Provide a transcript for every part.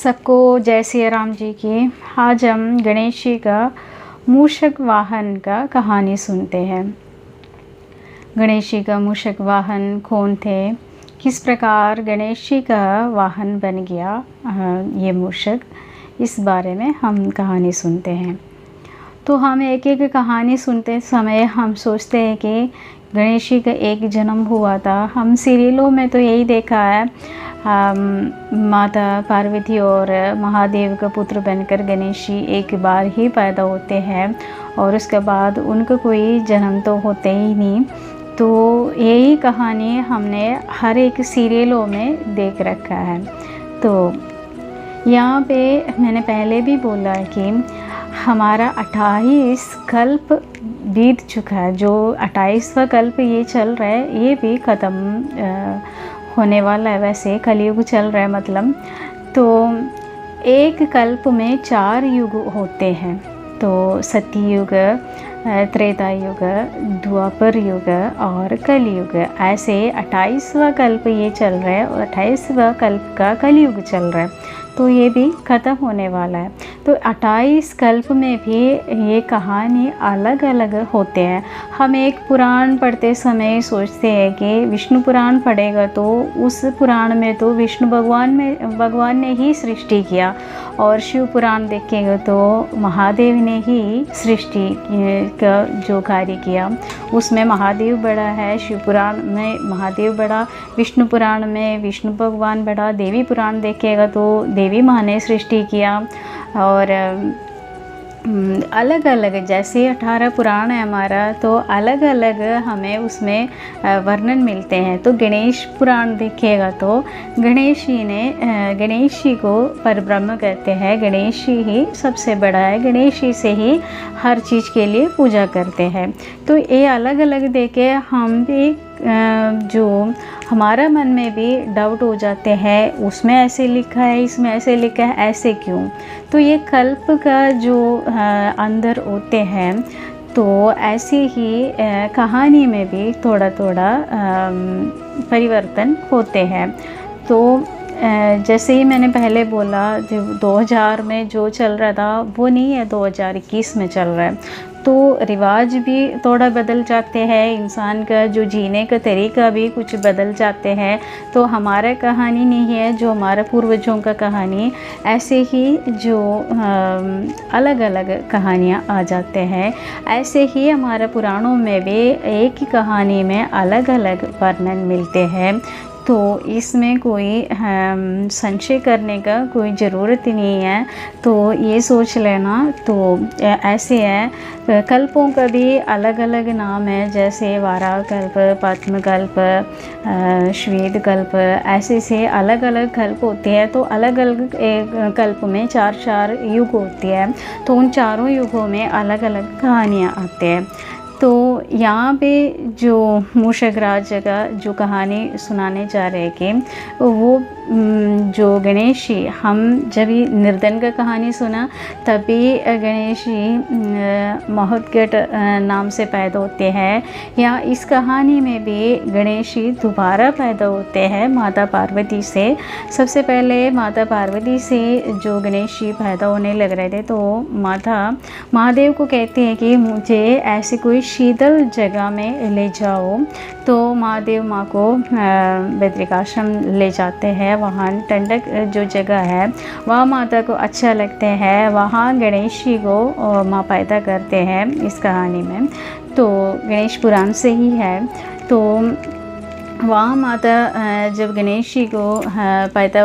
सबको जय सिया राम जी की। आज हम गणेश जी का मूषक वाहन का कहानी सुनते हैं। गणेश जी का मूषक वाहन कौन थे, किस प्रकार गणेश जी का वाहन बन गया ये मूषक, इस बारे में हम कहानी सुनते हैं। तो हम एक एक कहानी सुनते समय हम सोचते हैं कि गणेश जी का एक जन्म हुआ था। हम सीरियलों में तो यही देखा है, माता पार्वती और महादेव का पुत्र बनकर गणेश जी एक बार ही पैदा होते हैं और उसके बाद उनका कोई जन्म तो होते ही नहीं। तो यही कहानी हमने हर एक सीरियलों में देख रखा है। तो यहाँ पे मैंने पहले भी बोला कि हमारा 28 कल्प बीत चुका है। जो 28वां कल्प ये चल रहा है, ये भी ख़त्म होने वाला है। वैसे कलयुग चल रहा है मतलब। तो एक कल्प में 4 युग होते हैं। तो सत्ययुग, त्रेता युग, द्वापर युग और कलयुग, ऐसे 28वां कल्प ये चल रहा है और 28वां कल्प का कलयुग चल रहा है। तो ये भी ख़त्म होने वाला है। तो 28 कल्प में भी ये कहानी अलग अलग होते हैं। हम एक पुराण पढ़ते समय सोचते हैं कि विष्णु पुराण पढ़ेगा तो उस पुराण में तो विष्णु भगवान ने ही सृष्टि किया, और शिव पुराण देखेंगे तो महादेव ने ही सृष्टि का जो कार्य किया, उसमें महादेव बड़ा है। शिव पुराण में महादेव बड़ा, विष्णु पुराण में विष्णु भगवान बड़ा, देवी पुराण देखेगा तो देवी माँ ने सृष्टि किया। और अलग अलग जैसे 18 पुराण है हमारा, तो अलग अलग हमें उसमें वर्णन मिलते हैं। तो गणेश पुराण देखिएगा तो गणेश जी को परब्रह्म कहते हैं। गणेश जी ही सबसे बड़ा है, गणेश जी से ही हर चीज़ के लिए पूजा करते हैं। तो ये अलग अलग देखे हम भी जो हमारा मन में भी डाउट हो जाते हैं, उसमें ऐसे लिखा है, इसमें ऐसे लिखा है, ऐसे क्यों। तो ये कल्प का जो अंदर होते हैं, तो ऐसे ही कहानी में भी थोड़ा थोड़ा परिवर्तन होते हैं। तो जैसे ही मैंने पहले बोला, जो 2000 में जो चल रहा था वो नहीं है 2021 में चल रहा है। तो रिवाज भी थोड़ा बदल जाते हैं, इंसान का जो जीने का तरीका भी कुछ बदल जाते हैं। तो हमारा कहानी नहीं है जो हमारे पूर्वजों का कहानी, ऐसे ही जो अलग अलग कहानियाँ आ जाते हैं। ऐसे ही हमारे पुराणों में भी एक ही कहानी में अलग अलग वर्णन मिलते हैं। तो इसमें कोई संशय करने का कोई ज़रूरत ही नहीं है। तो ये सोच लेना। तो ऐसे है, कल्पों का भी अलग अलग नाम है, जैसे वाराह कल्प, पद्म कल्प, श्वेत कल्प, ऐसे से अलग अलग कल्प होते हैं। तो अलग अलग कल्प में 4 युग होते हैं। तो उन चारों युगों में अलग अलग कहानियाँ आते हैं। तो यहाँ पे जो मूषक राज का जो कहानी सुनाने जा रहे हैं कि वो जो गणेश जी, हम जब ये निर्धन का कहानी सुना तभी गणेश जी महोदगढ़ नाम से पैदा होते हैं। या इस कहानी में भी गणेश जी दोबारा पैदा होते हैं माता पार्वती से। सबसे पहले माता पार्वती से जो गणेश जी पैदा होने लग रहे थे, तो माता महादेव को कहते हैं कि मुझे ऐसी कोई शीतल जगह में ले जाओ। तो महादेव माँ को बद्रिकाश्रम ले जाते हैं। वहाँ ठंडक जो जगह है वहाँ माता को अच्छा लगते हैं, वहाँ गणेश जी को माँ पैदा करते हैं इस कहानी में। तो गणेश पुराण से ही है। तो वहाँ माता जब गणेश जी को पैदा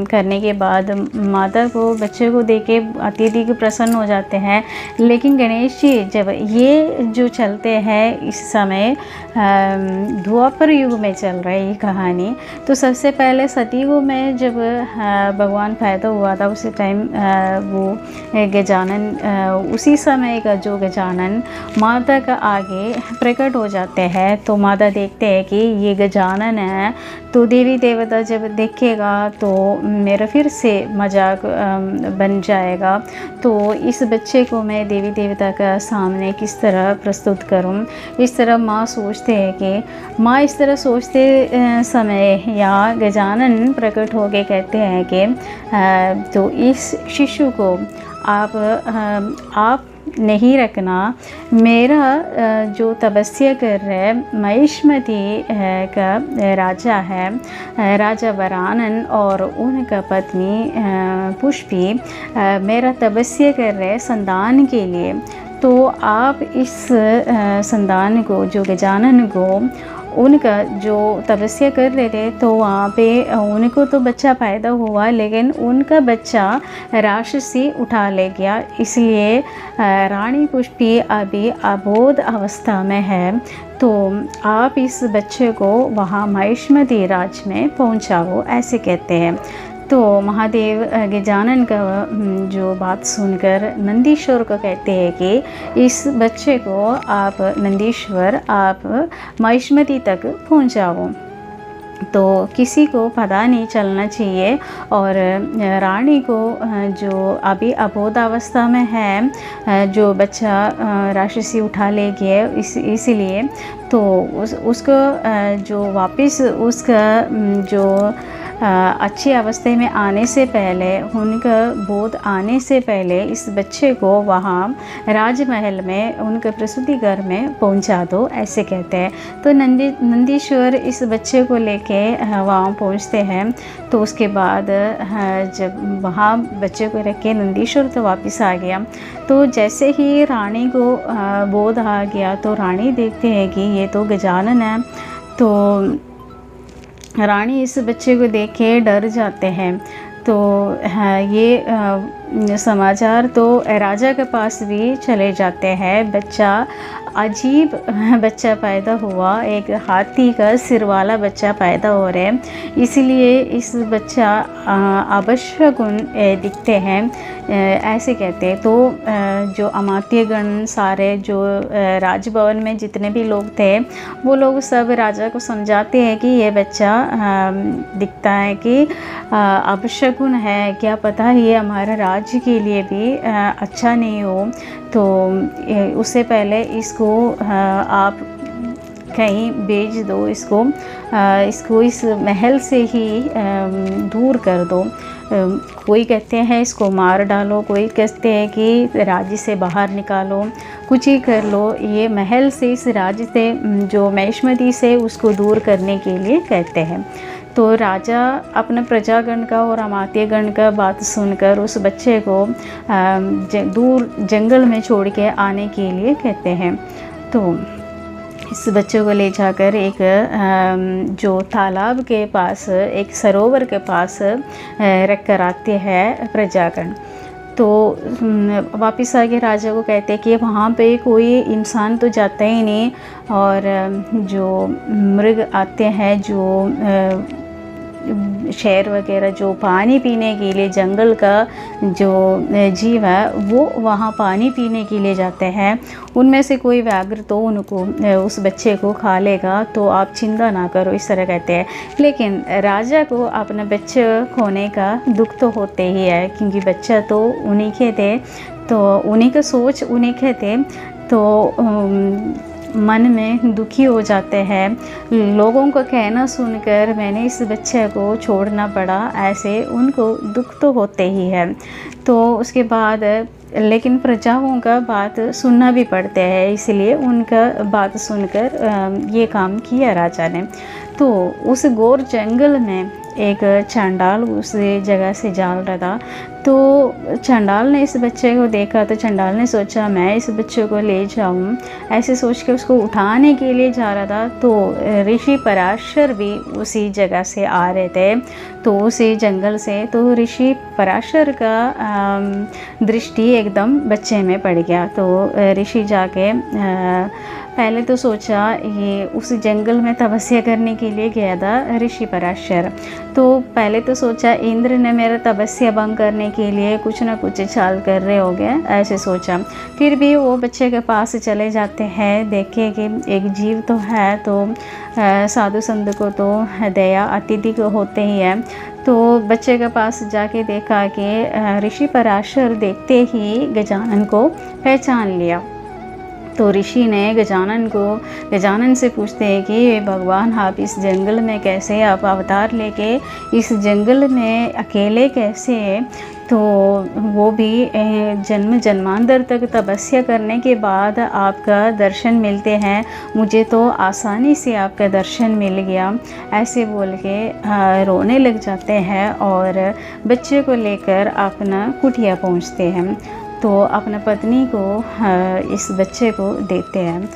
करने के बाद माता को बच्चे को देके अत्यधिक प्रसन्न हो जाते हैं। लेकिन गणेश जी जब ये जो चलते हैं इस समय द्वापर युग में चल रहा है ये कहानी। तो सबसे पहले सतयुग में जब भगवान पैदा हुआ था, उसी टाइम वो गजानन, उसी समय का जो गजानन माता का आगे प्रकट हो जाते हैं। तो माता देखते हैं कि ये गजानन है। तो देवी देवता जब देखेगा तो मेरा फिर से मजाक बन जाएगा। तो इस बच्चे को मैं देवी देवता का सामने किस तरह प्रस्तुत करूं। इस तरह माँ सोचते हैं कि माँ इस तरह सोचते समय या गजानन प्रकट होके कहते हैं कि तो इस शिशु को आप नहीं रखना। मेरा जो तपस्या कर रहा है महिष्मती का राजा है, राजा वरानन और उनका पत्नी पुष्पी मेरा तपस्या कर रहे हैं संतान के लिए। तो आप इस संतान को, जो गजानन को उनका जो तपस्या कर रहे थे, तो वहाँ पे उनको तो बच्चा पैदा हुआ, लेकिन उनका बच्चा राक्षसी उठा ले गया। इसलिए रानी पुष्पी अभी अबोध अवस्था में है। तो आप इस बच्चे को वहाँ महिष्मती राज में पहुँचाओ, ऐसे कहते हैं। तो महादेव गजानन का जो बात सुनकर नंदीश्वर को कहते हैं कि इस बच्चे को आप नंदीश्वर आप महिष्मती तक पहुंचाओ। तो किसी को पता नहीं चलना चाहिए। और रानी को जो अभी अबोधावस्था में है, जो बच्चा राक्षसी उठा ले गए, इसीलिए तो उसको जो वापस उसका जो अच्छी अवस्था में आने से पहले, उनका बोध आने से पहले इस बच्चे को वहाँ राजमहल में उनके प्रसूति घर में पहुँचा दो, ऐसे कहते हैं। तो नंदीश्वर इस बच्चे को लेके वहाँ पहुँचते हैं। तो उसके बाद जब वहाँ बच्चे को रख के नंदीश्वर तो वापस आ गया। तो जैसे ही रानी को बोध आ गया, तो रानी देखते हैं कि ये तो गजानन है। तो रानी इस बच्चे को देख के डर जाते हैं। तो ये समाचार तो राजा के पास भी चले जाते हैं। बच्चा अजीब बच्चा पैदा हुआ, एक हाथी का सिर वाला बच्चा पैदा हो रहा है। इसलिए इस बच्चा अपशकुन दिखते हैं, ऐसे कहते हैं। तो जो अमात्यगण सारे, जो राजभवन में जितने भी लोग थे, वो लोग सब राजा को समझाते हैं कि ये बच्चा दिखता है कि अपशकुन है, क्या पता ये हमारे राज्य के लिए भी अच्छा नहीं हो। तो उससे पहले इसको आप कहीं भेज दो, इसको इस महल से ही दूर कर दो। कोई कहते हैं इसको मार डालो, कोई कहते हैं कि राज्य से बाहर निकालो, कुछ ही कर लो। ये महल से, इस राज्य से, जो महिष्मती से, उसको दूर करने के लिए कहते हैं। तो राजा अपने प्रजागण का और अमात्यगण का बात सुनकर उस बच्चे को दूर जंगल में छोड़ के आने के लिए कहते हैं। तो इस बच्चे को ले जाकर एक जो तालाब के पास, एक सरोवर के पास रख कर आते हैं प्रजागण। तो वापस आके राजा को कहते हैं कि वहाँ पे कोई इंसान तो जाता ही नहीं, और जो मृग आते हैं, जो शेर वगैरह, जो पानी पीने के लिए, जंगल का जो जीव है, वो वहाँ पानी पीने के लिए जाते हैं। उनमें से कोई व्याघ्र तो उनको, उस बच्चे को खा लेगा, तो आप चिंता ना करो, इस तरह कहते हैं। लेकिन राजा को अपने बच्चे खोने का दुख तो होते ही है, क्योंकि बच्चा तो उन्हीं के थे, तो उन्हीं का सोच उन्हीं के थे। तो मन में दुखी हो जाते हैं। लोगों का कहना सुनकर मैंने इस बच्चे को छोड़ना पड़ा, ऐसे उनको दुख तो होते ही है। तो उसके बाद लेकिन प्रजाओं का बात सुनना भी पड़ते हैं, इसलिए उनका बात सुनकर ये काम किया राजा ने। तो उस घोर जंगल में एक चंडाल उस जगह से जा रहा था। तो चंडाल ने इस बच्चे को देखा, तो चंडाल ने सोचा मैं इस बच्चे को ले जाऊं, ऐसे सोच के उसको उठाने के लिए जा रहा था। तो ऋषि पराशर भी उसी जगह से आ रहे थे, तो उसी जंगल से। तो ऋषि पराशर का दृष्टि एकदम बच्चे में पड़ गया। तो ऋषि जाके पहले तो सोचा ये उस जंगल में तपस्या करने के के लिए गया था ऋषि पराशर। तो पहले तो सोचा इंद्र ने मेरा तपस्या भंग करने के लिए कुछ ना कुछ चाल कर रहे हो गए, ऐसे सोचा। फिर भी वो बच्चे के पास चले जाते हैं, देखे कि एक जीव तो है, तो साधु संत को तो दया अत्यधिक होते ही है। तो बच्चे के पास जाके देखा कि ऋषि पराशर देखते ही गजानन को पहचान लिया। तो ऋषि ने गजानन से पूछते हैं कि भगवान आप इस जंगल में कैसे, आप अवतार लेके इस जंगल में अकेले कैसे? तो वो भी जन्म जन्मांतर तक तपस्या करने के बाद आपका दर्शन मिलते हैं, मुझे तो आसानी से आपका दर्शन मिल गया, ऐसे बोल के रोने लग जाते हैं और बच्चे को लेकर अपना कुटिया पहुंचते हैं। तो अपना पत्नी को इस बच्चे को देते हैं।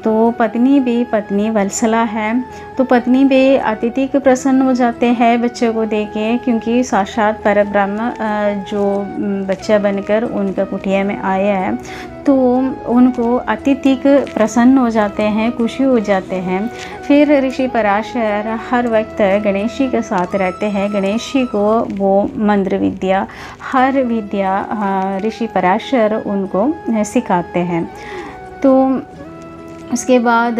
तो पत्नी वत्सला है, तो पत्नी भी अत्यधिक प्रसन्न हो जाते हैं बच्चे को देके, क्योंकि साक्षात परब्रह्म जो बच्चा बनकर उनका कुटिया में आया है, तो उनको अत्यधिक प्रसन्न हो जाते हैं, खुशी हो जाते हैं। फिर ऋषि पराशर हर वक्त गणेश जी के साथ रहते हैं। गणेश जी को वो मंत्र विद्या, हर विद्या ऋषि पराशर उनको सिखाते हैं। तो उसके बाद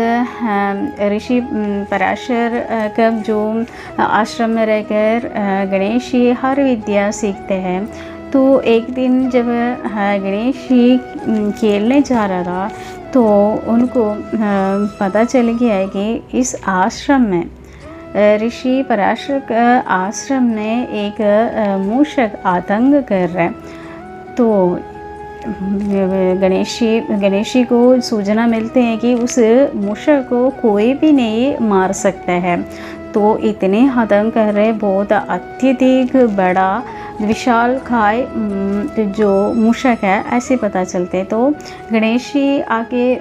ऋषि पराशर का जो आश्रम में रहकर गणेश जी हर विद्या सीखते हैं। तो एक दिन जब गणेश जी खेलने जा रहा था, तो उनको पता चल गया है कि इस आश्रम में, ऋषि पराशर का आश्रम में एक मूषक आतंक कर रहा है। तो गणेश जी को सूचना मिलते हैं कि उस मूषक को कोई भी नहीं मार सकता है। तो इतने आतंक कर रहे, बहुत अत्यधिक बड़ा विशाल काय जो मूषक है, ऐसे पता चलते। तो गणेश जी आके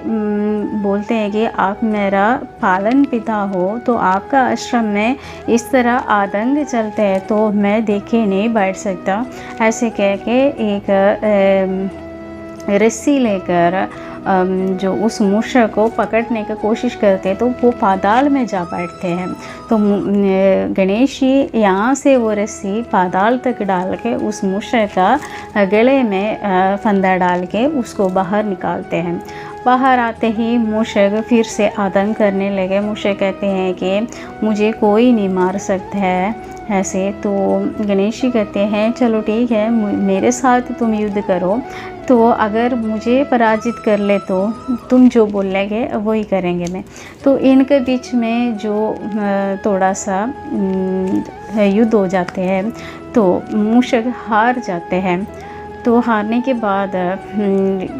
बोलते हैं कि आप मेरा पालन पिता हो, तो आपका आश्रम में इस तरह आतंक चलते हैं तो मैं देखे नहीं बैठ सकता, ऐसे कह के एक रस्सी लेकर जो उस मूषक को पकड़ने की कोशिश करते, तो वो पाताल में जा बैठते हैं। तो गणेश जी यहाँ से वो रस्सी पाताल तक डाल के उस मूषक का गले में फंदा डाल के उसको बाहर निकालते हैं। बाहर आते ही मूषक फिर से आतंक करने लगे। मूषक कहते हैं कि मुझे कोई नहीं मार सकता है ऐसे। तो गणेश जी कहते हैं चलो ठीक है, मेरे साथ तुम युद्ध करो, तो अगर मुझे पराजित कर ले तो तुम जो बोलेंगे वही करेंगे मैं। तो इनके बीच में जो थोड़ा सा युद्ध हो जाते हैं, तो मूषक हार जाते हैं। तो हारने के बाद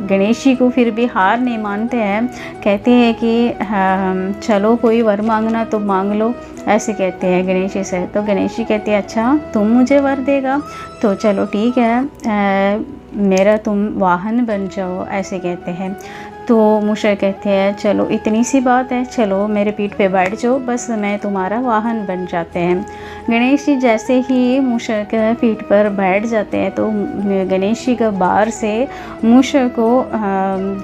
गणेश जी को फिर भी हार नहीं मानते हैं, कहते हैं कि चलो कोई वर मांगना तो मांग लो, ऐसे कहते हैं गणेश जी से। तो गणेश जी कहते हैं अच्छा तुम मुझे वर देगा, तो चलो ठीक है, मेरा तुम वाहन बन जाओ, ऐसे कहते हैं। तो मूषक कहते हैं चलो इतनी सी बात है, चलो मेरे पीठ पे बैठ जाओ, बस मैं तुम्हारा वाहन बन जाते हैं। गणेश जी जैसे ही मूषक पीठ पर बैठ जाते हैं, तो गणेश जी का बाहर से मूषक को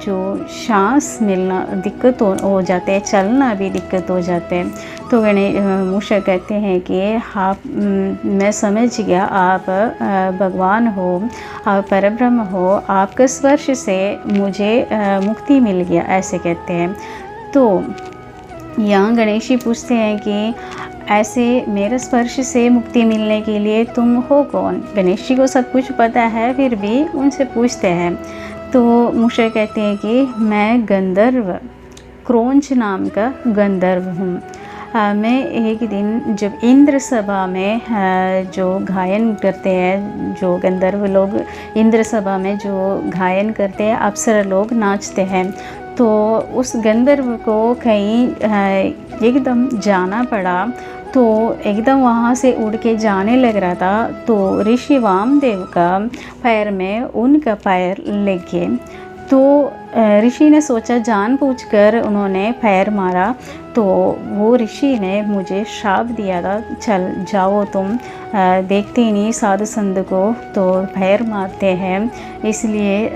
जो सांस मिलना दिक्कत हो जाते हैं, चलना भी दिक्कत हो जाते हैं। तो मूषक कहते हैं कि आप, मैं समझ गया आप भगवान हो, आप परब्रह्म हो, आपके स्पर्श से मुझे मुक्ति मिल गया, ऐसे कहते हैं। तो यहाँ गणेश जी पूछते हैं कि ऐसे मेरे स्पर्श से मुक्ति मिलने के लिए तुम हो कौन? गणेश जी को सब कुछ पता है, फिर भी उनसे पूछते हैं। तो मूषक कहते हैं कि मैं गंधर्व, क्रोंच नाम का गंधर्व हूँ। मैं एक दिन जब इंद्र सभा में जो गायन करते हैं, जो गंधर्व लोग इंद्र सभा में जो गायन करते हैं, अप्सरा लोग नाचते हैं, तो उस गंधर्व को कहीं एकदम जाना पड़ा। तो एकदम वहाँ से उड़ के जाने लग रहा था, तो ऋषि वामदेव का पैर में उनका पैर लग गए। तो ऋषि ने सोचा जानबूझकर उन्होंने पैर मारा, तो वो ऋषि ने मुझे श्राप दिया था, चल जाओ तुम, देखते ही नहीं साधु संत को तो पैर मारते हैं, इसलिए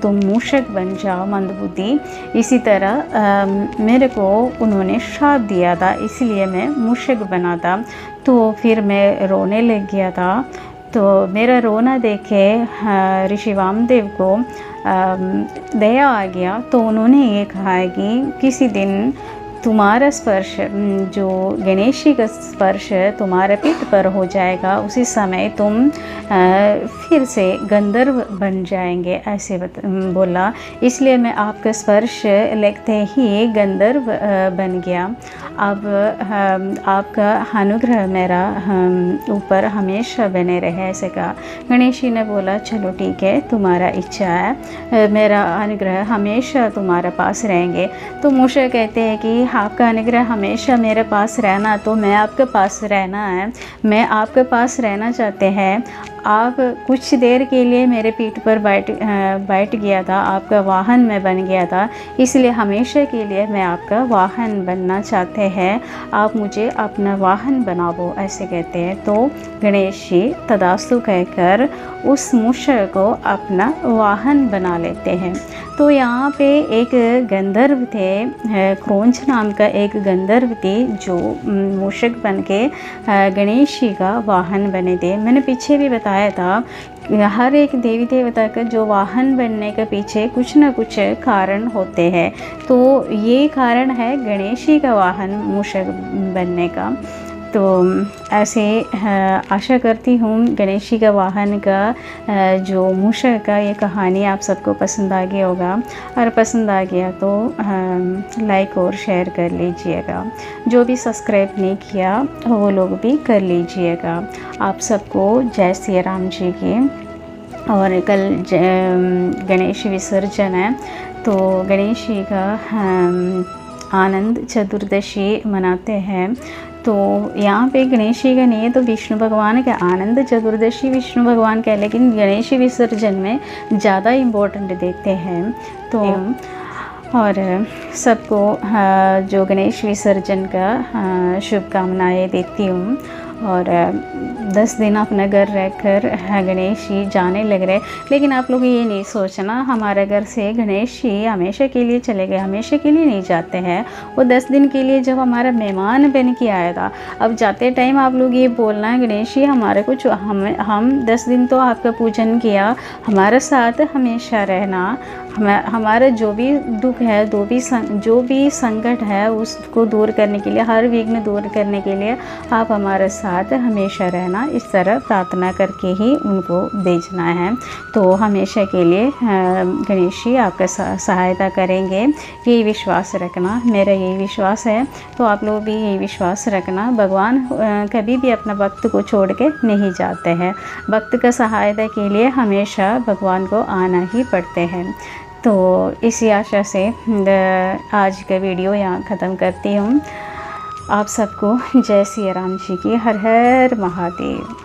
तुम मूषक बन जाओ मंदबुद्धि। इसी तरह मेरे को उन्होंने श्राप दिया था, इसलिए मैं मूषक बना था। तो फिर मैं रोने लग गया था। तो मेरा रोना देखे ऋषि वामदेव को दया आ गया। तो उन्होंने ये कहा है कि किसी दिन तुम्हारा स्पर्श, जो गणेश जी का स्पर्श तुम्हारे पीठ पर हो जाएगा, उसी समय तुम फिर से गंधर्व बन जाएंगे, ऐसे बोला। इसलिए मैं आपका स्पर्श लगते ही गंधर्व बन गया। अब आपका अनुग्रह मेरा ऊपर हमेशा बने रहे, ऐसे कहा। गणेश जी ने बोला चलो ठीक है, तुम्हारा इच्छा है, मेरा अनुग्रह हमेशा तुम्हारे पास रहेंगे। तो मूषक कहते हैं कि आपका अनुग्रह हमेशा मेरे पास रहना, तो मैं आपके पास रहना है, मैं आपके पास रहना चाहते हैं। आप कुछ देर के लिए मेरे पीठ पर बैठ गया था, आपका वाहन मैं बन गया था, इसलिए हमेशा के लिए मैं आपका वाहन बनना चाहते हैं, आप मुझे अपना वाहन बनाओ, ऐसे कहते हैं। तो गणेश जी तदास्तु कहकर उस मूषक को अपना वाहन बना लेते हैं। तो यहाँ पे एक गंधर्व थे, क्रोंच नाम का एक गंधर्व थे, जो मूषक बन के गणेश जी का वाहन बने थे। मैंने पीछे भी बताया था, हर एक देवी देवता का जो वाहन बनने के पीछे कुछ ना कुछ कारण होते हैं। तो ये कारण है गणेश जी का वाहन मूषक बनने का। तो ऐसे आशा करती हूँ गणेश जी का वाहन का जो मूषक का ये कहानी आप सबको पसंद आ गया होगा, और पसंद आ गया तो लाइक और शेयर कर लीजिएगा। जो भी सब्सक्राइब नहीं किया वो लोग भी कर लीजिएगा। आप सबको जय श्री राम जी की। और कल गणेश विसर्जन है, तो गणेश जी का आनंद चतुर्दशी मनाते हैं। तो यहाँ पे गणेश जी का नहीं है, तो विष्णु भगवान का आनंद चतुर्दशी विष्णु भगवान का है, लेकिन गणेश विसर्जन में ज़्यादा इम्पोर्टेंट देखते हैं। तो और सबको जो गणेश विसर्जन का शुभकामनाएं देती हूँ। और 10 दिन अपने घर रहकर गणेश जी जाने लग रहे, लेकिन आप लोग ये नहीं सोचना हमारे घर से गणेश जी हमेशा के लिए चले गए, हमेशा के लिए नहीं जाते हैं। वो 10 दिन के लिए जब हमारा मेहमान बन के आया था। अब जाते टाइम आप लोग ये बोलना है गणेश जी हमारे कुछ हम 10 दिन तो आपका पूजन किया, हमारे साथ हमेशा रहना, हमारा जो भी दुख है, जो भी संकट है उसको दूर करने के लिए, हर विघ्न दूर करने के लिए आप हमारे साथ हमेशा रहना, इस तरह प्रार्थना करके ही उनको भेजना है। तो हमेशा के लिए गणेश जी आपका सहायता करेंगे, यही विश्वास रखना, मेरा यही विश्वास है। तो आप लोग भी यही विश्वास रखना। भगवान कभी भी अपना भक्त को छोड़ के नहीं जाते हैं, भक्त का सहायता के लिए हमेशा भगवान को आना ही पड़ते हैं। तो इसी आशा से आज का वीडियो यहाँ ख़त्म करती हूँ। आप सबको जय श्री राम जी की। हर हर महादेव।